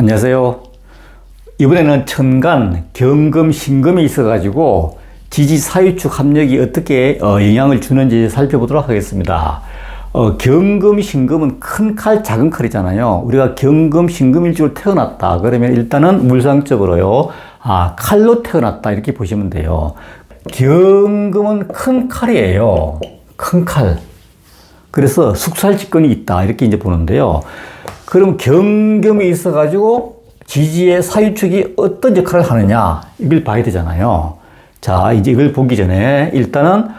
안녕하세요. 이번에는 천간, 경금, 신금이 있어가지고 지지 사유축 합력이 어떻게 영향을 주는지 살펴보도록 하겠습니다. 경금, 신금은 큰 칼, 작은 칼이잖아요. 우리가 경금, 신금일주로 태어났다. 그러면 일단은 물상적으로요. 칼로 태어났다. 이렇게 보시면 돼요. 경금은 큰 칼이에요. 큰 칼. 그래서 숙살직근이 있다. 이렇게 이제 보는데요. 그럼 경금이 있어가지고 지지의 사유축이 어떤 역할을 하느냐. 이걸 봐야 되잖아요. 자, 이제 이걸 보기 전에 일단은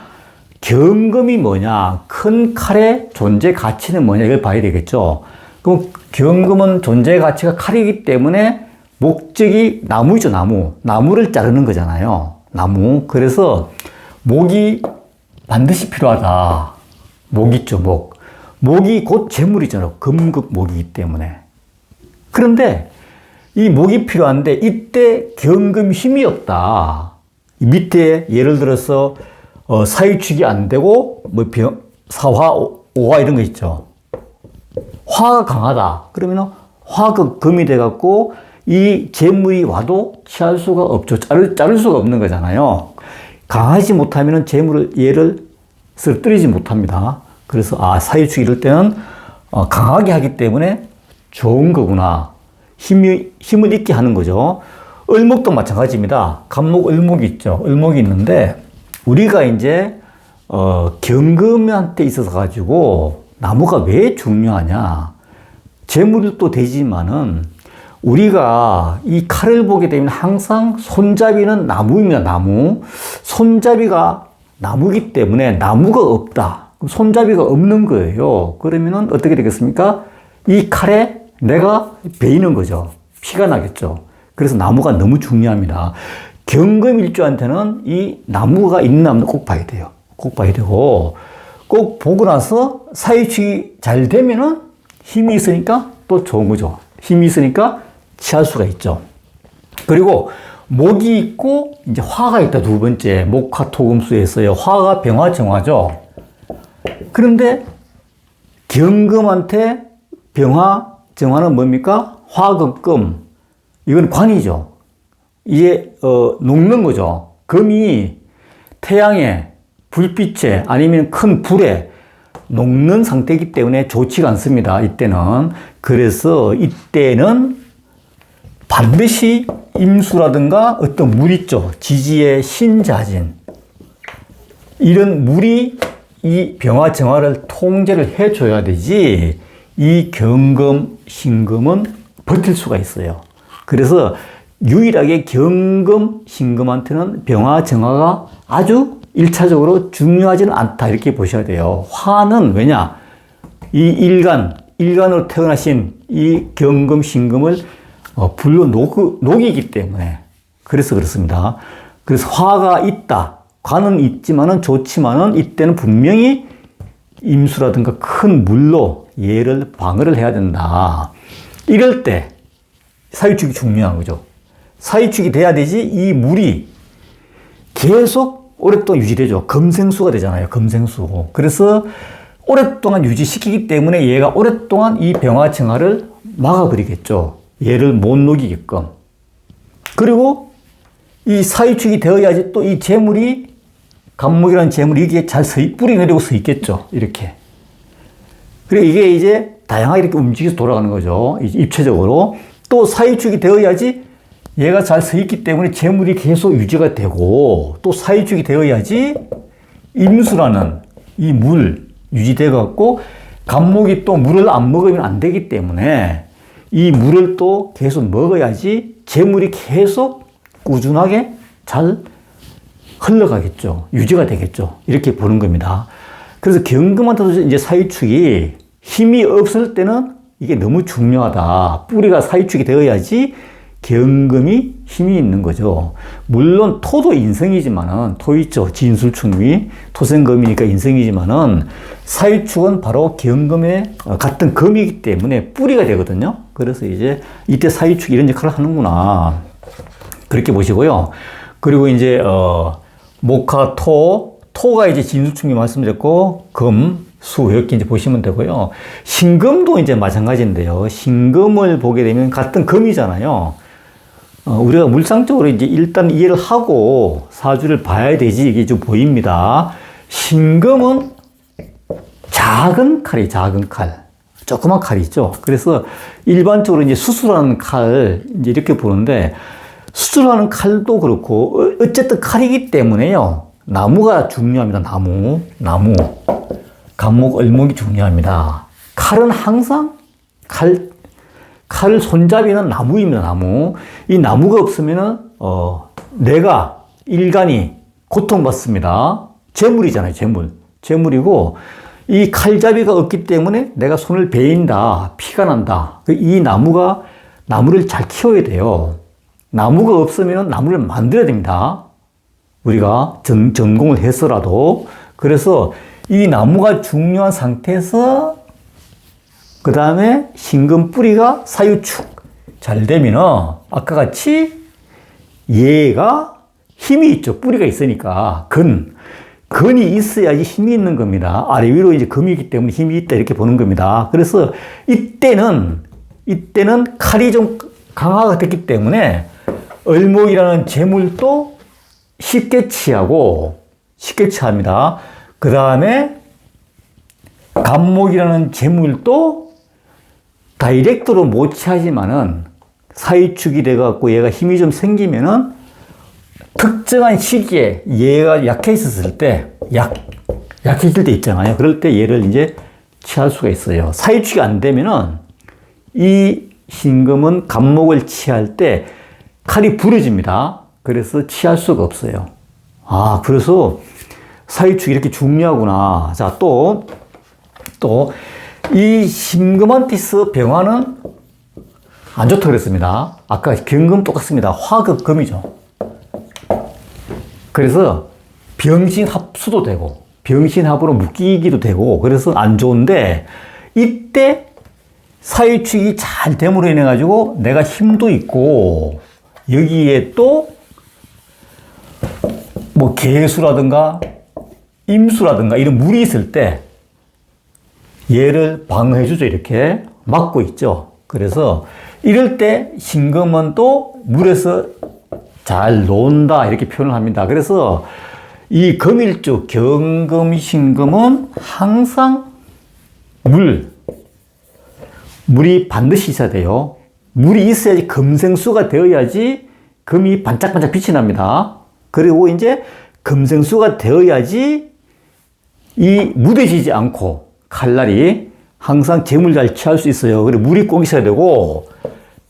경금이 뭐냐, 큰 칼의 존재 가치는 뭐냐, 이걸 봐야 되겠죠. 그럼 경금은 존재 가치가 칼이기 때문에 목적이 나무죠, 나무. 나무를 자르는 거잖아요. 나무. 그래서 목이 반드시 필요하다. 목 있죠, 목. 목이 곧 재물이잖아요. 금극목이기 때문에. 그런데 이 목이 필요한데 이때 경금 힘이 없다. 밑에 예를 들어서 사유축이 안 되고 뭐 사화, 오화 이런 거 있죠. 화가 강하다. 그러면 화가 금이 돼갖고 이 재물이 와도 취할 수가 없죠. 자를 수가 없는 거잖아요. 강하지 못하면 재물을 얘를 쓰러뜨리지 못합니다. 그래서 사유축 이럴 때는 강하게 하기 때문에 좋은 거구나. 힘을 있게 하는 거죠. 을목도 마찬가지입니다. 간목, 을목이 있죠. 을목이 있는데 우리가 이제 경금한테 있어서 가지고 나무가 왜 중요하냐. 재물도 되지만은 우리가 이 칼을 보게 되면 항상 손잡이는 나무입니다. 나무. 손잡이가 나무기 때문에 나무가 없다. 손잡이가 없는 거예요. 그러면은 어떻게 되겠습니까? 이 칼에 내가 베이는 거죠. 피가 나겠죠. 그래서 나무가 너무 중요합니다. 경금일주한테는 이 나무가 있는 나무는 꼭 봐야 돼요. 꼭 봐야 되고, 꼭 보고 나서 사유축이 잘 되면은 힘이 있으니까 또 좋은 거죠. 힘이 있으니까 취할 수가 있죠. 그리고 목이 있고 이제 화가 있다. 두 번째 목화토금수에서요. 화가 병화정화죠. 그런데 경금한테 병화정화는 뭡니까? 화극금. 이건 관이죠. 이게 녹는 거죠. 금이 태양에, 불빛에 아니면 큰 불에 녹는 상태이기 때문에 좋지가 않습니다. 이때는. 그래서 이때는 반드시 임수라든가 어떤 물 있죠. 지지의 신자진. 이런 물이 이 병화정화를 통제를 해줘야 되지 이 경금, 신금은 버틸 수가 있어요. 그래서 유일하게 경금, 신금한테는 병화정화가 아주 1차적으로 중요하지는 않다. 이렇게 보셔야 돼요. 화는 왜냐? 이 일간으로 태어나신 이 경금, 신금을 불로 녹이기 때문에. 그래서 그렇습니다. 그래서 화가 있다. 관은 있지만은 좋지만은 이때는 분명히 임수라든가 큰 물로 얘를 방어를 해야 된다. 이럴 때 사유축이 중요한 거죠. 사유축이 돼야 되지 이 물이 계속 오랫동안 유지되죠. 금생수가 되잖아요. 금생수. 그래서 오랫동안 유지시키기 때문에 얘가 오랫동안 이 병화정화를 막아버리겠죠. 얘를 못 녹이게끔. 그리고 이 사유축이 되어야지 또 이 재물이 간목이라는 재물이 이게 잘 뿌리 내리고 서 있겠죠. 이렇게. 그리고 이게 이제 다양하게 이렇게 움직여서 돌아가는 거죠. 입체적으로. 또 사유축이 되어야지 얘가 잘 서 있기 때문에 재물이 계속 유지가 되고 또 사유축이 되어야지 임수라는 이 물 유지돼 갖고 간목이 또 물을 안 먹으면 안 되기 때문에 이 물을 또 계속 먹어야지 재물이 계속 꾸준하게 잘 흘러가겠죠. 유지가 되겠죠. 이렇게 보는 겁니다. 그래서 경금한테도 이제 사유축이 힘이 없을 때는 이게 너무 중요하다. 뿌리가 사유축이 되어야지 경금이 힘이 있는 거죠. 물론 토도 인성이지만은, 토 있죠. 진술충이 토생금이니까 인성이지만은 사유축은 바로 경금의 같은 금이기 때문에 뿌리가 되거든요. 그래서 이제 이때 사유축이 이런 역할을 하는구나. 그렇게 보시고요. 그리고 이제 목화 토가 이제 진술충이 말씀드렸고 금, 수 이렇게 이제 보시면 되고요. 신금도 이제 마찬가지인데요. 신금을 보게 되면 같은 금이잖아요. 우리가 물상적으로 이제 일단 이해를 하고 사주를 봐야 되지 이게 좀 보입니다. 신금은 작은 칼이 작은 칼. 조그만 칼이죠. 그래서 일반적으로 이제 수술하는 칼 이제 이렇게 보는데 수술하는 칼도 그렇고 어쨌든 칼이기 때문에요. 나무가 중요합니다. 나무. 감목, 을목이 중요합니다. 칼은 항상 칼 손잡이는 나무입니다. 나무. 이 나무가 없으면은 내가 일간이 고통받습니다. 재물이잖아요. 재물이고 이 칼잡이가 없기 때문에 내가 손을 베인다. 피가 난다. 이 나무를 잘 키워야 돼요. 나무가 없으면 나무를 만들어야 됩니다. 우리가 전공을 해서라도. 그래서 이 나무가 중요한 상태에서 그 다음에 신금 뿌리가 사유축 잘 되면은 아까 같이 얘가 힘이 있죠. 뿌리가 있으니까. 근이 있어야지 힘이 있는 겁니다. 아래 위로 이제 금이기 때문에 힘이 있다 이렇게 보는 겁니다. 그래서 이때는 칼이 좀 강화가 됐기 때문에 을목이라는 재물도 쉽게 취합니다. 그 다음에 간목이라는 재물도 다이렉트로 못 취하지만은 사유축이 돼갖고 얘가 힘이 좀 생기면은 특정한 시기에 얘가 약해졌을 때, 약해질 때 있잖아요. 그럴 때 얘를 이제 취할 수가 있어요. 사유축이 안 되면은 이 신금은 간목을 취할 때 칼이 부러집니다. 그래서 취할 수가 없어요. 그래서 사유축이 이렇게 중요하구나. 자, 또, 이 신금한테서 병화는 안 좋다고 그랬습니다. 아까 경금 똑같습니다. 화급 금이죠. 그래서 병신합수도 되고, 병신합으로 묶이기도 되고, 그래서 안 좋은데, 이때 사유축이 잘 됨으로 인해가지고 내가 힘도 있고, 여기에 또, 뭐, 개수라든가, 임수라든가 이런 물이 있을 때, 얘를 방어해주죠. 이렇게 막고 있죠. 그래서 이럴 때 신금은 또 물에서 잘 논다 이렇게 표현을 합니다. 그래서 이 금일주 경금 신금은 항상 물이 반드시 있어야 돼요. 물이 있어야지 금생수가 되어야지 금이 반짝반짝 빛이 납니다. 그리고 이제 금생수가 되어야지 이 무뎌지지 않고 칼날이 항상 재물 잘 취할 수 있어요. 그리고 물이 꼭 있어야 되고,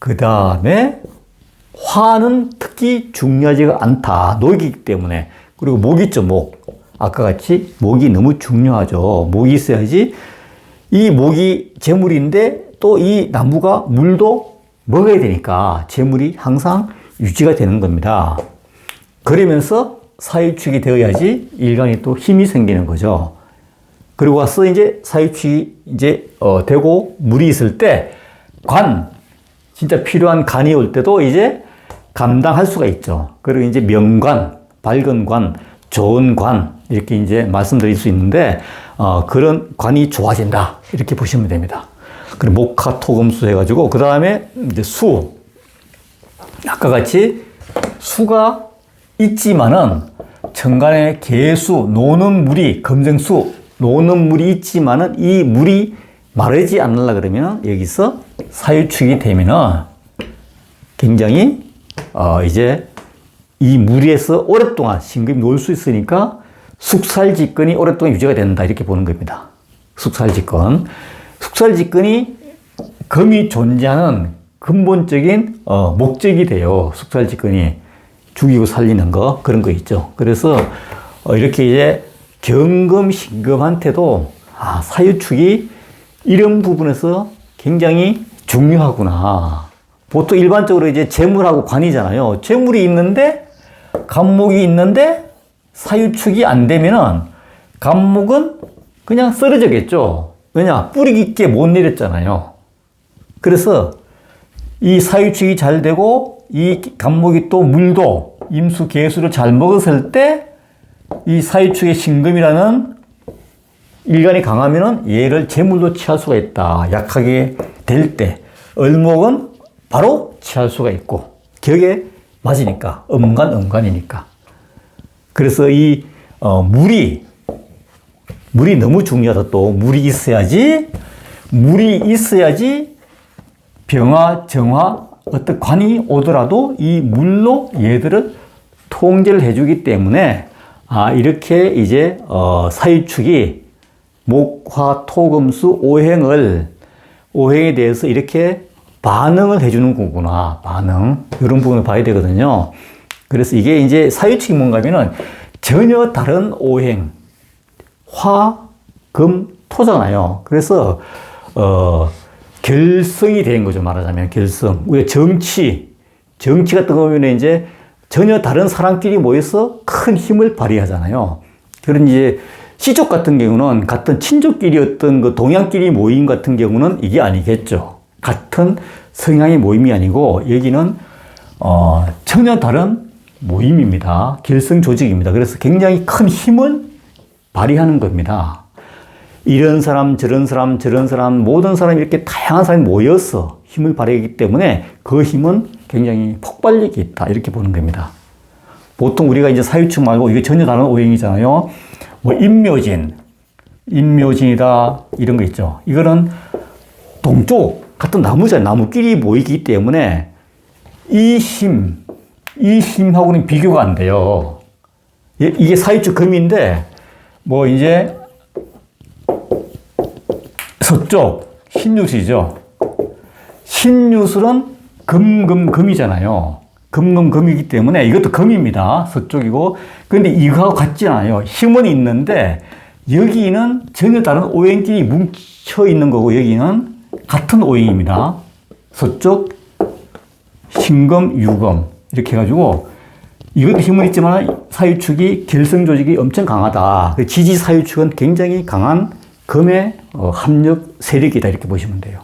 그 다음에 화는 특히 중요하지가 않다. 녹이기 때문에. 그리고 목 있죠, 목. 아까 같이 목이 너무 중요하죠. 목이 있어야지 이 목이 재물인데 또 이 나무가 물도 먹어야 되니까 재물이 항상 유지가 되는 겁니다. 그러면서 사유축이 되어야지 일간이 또 힘이 생기는 거죠. 그리고 와서 이제 사유축이 이제 되고 물이 있을 때 진짜 필요한 간이 올 때도 이제 감당할 수가 있죠. 그리고 이제 명관, 밝은 관, 좋은 관 이렇게 이제 말씀드릴 수 있는데 그런 관이 좋아진다 이렇게 보시면 됩니다. 그리고 목화 토금수 해가지고 그 다음에 이제 수 아까 같이 수가 있지만은 천간에 개수 노는 물이 금생수 노는 물이 있지만은 이 물이 마르지 않으려 그러면 여기서 사유축이 되면은 굉장히 이제 이 물에서 오랫동안 신금이 놀 수 있으니까 숙살직근이 오랫동안 유지가 된다 이렇게 보는 겁니다. 숙살직근 금이 존재하는 근본적인 목적이 돼요. 숙살직근이 죽이고 살리는 거 그런 거 있죠. 그래서 이렇게 이제 경금, 신금한테도 사유축이 이런 부분에서 굉장히 중요하구나. 보통 일반적으로 이제 재물하고 관이잖아요. 재물이 있는데 간목이 있는데 사유축이 안 되면은 간목은 그냥 쓰러져겠죠. 왜냐? 뿌리 깊게 못 내렸잖아요. 그래서 이 사유축이 잘 되고 이 간목이 또 물도 임수, 개수를 잘 먹었을 때 이 사유축의 신금이라는 일간이 강하면은 얘를 제물로 취할 수가 있다. 약하게 될 때. 을목은 바로 취할 수가 있고, 격에 맞으니까. 음간이니까. 그래서 이, 물이 너무 중요하다. 또, 물이 있어야지 병화, 정화, 어떤 관이 오더라도 이 물로 얘들을 통제를 해주기 때문에, 이렇게 이제, 사유축이 목, 화, 토, 금, 수, 오행에 대해서 이렇게 반응을 해주는 거구나. 반응. 이런 부분을 봐야 되거든요. 그래서 이게 이제 사유축이 뭔가 하면은 전혀 다른 오행. 화, 금, 토잖아요. 그래서, 결성이 된 거죠. 말하자면 결성. 우리가 정치 같은 경우에는 이제 전혀 다른 사람끼리 모여서 큰 힘을 발휘하잖아요. 그런 이제 시족 같은 경우는 같은 친족끼리 어떤 그 동양끼리 모임 같은 경우는 이게 아니겠죠. 같은 성향의 모임이 아니고 여기는 전혀 다른 모임입니다. 결성 조직입니다. 그래서 굉장히 큰 힘을 발휘하는 겁니다. 이런 사람, 저런 사람, 저런 사람, 모든 사람이 이렇게 다양한 사람이 모여서 힘을 발휘하기 때문에 그 힘은 굉장히 폭발력이 있다. 이렇게 보는 겁니다. 보통 우리가 이제 사유축 말고 이게 전혀 다른 오행이잖아요. 뭐 인묘진이다. 이런 거 있죠. 이거는 동쪽 같은 나무잖아요. 나무끼리 모이기 때문에 이 힘하고는 비교가 안 돼요. 이게 사유축 금인데 뭐 이제 서쪽 신유술이죠. 신유술은 금이잖아요. 금이기 때문에 이것도 금입니다. 서쪽이고. 그런데 이거하고 같지 않아요. 힘은 있는데 여기는 전혀 다른 오행끼리 뭉쳐 있는 거고 여기는 같은 오행입니다. 서쪽 신금, 유금 이렇게 해가지고 이것도 힘은 있지만 사유축이 결성 조직이 엄청 강하다. 지지 사유축은 굉장히 강한 금의 합력 세력이다 이렇게 보시면 돼요.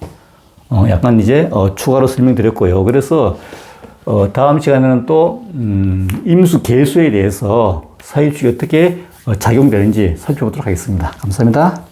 약간 이제 추가로 설명드렸고요. 그래서 다음 시간에는 또 임수 개수에 대해서 사유축이 어떻게 작용되는지 살펴보도록 하겠습니다. 감사합니다.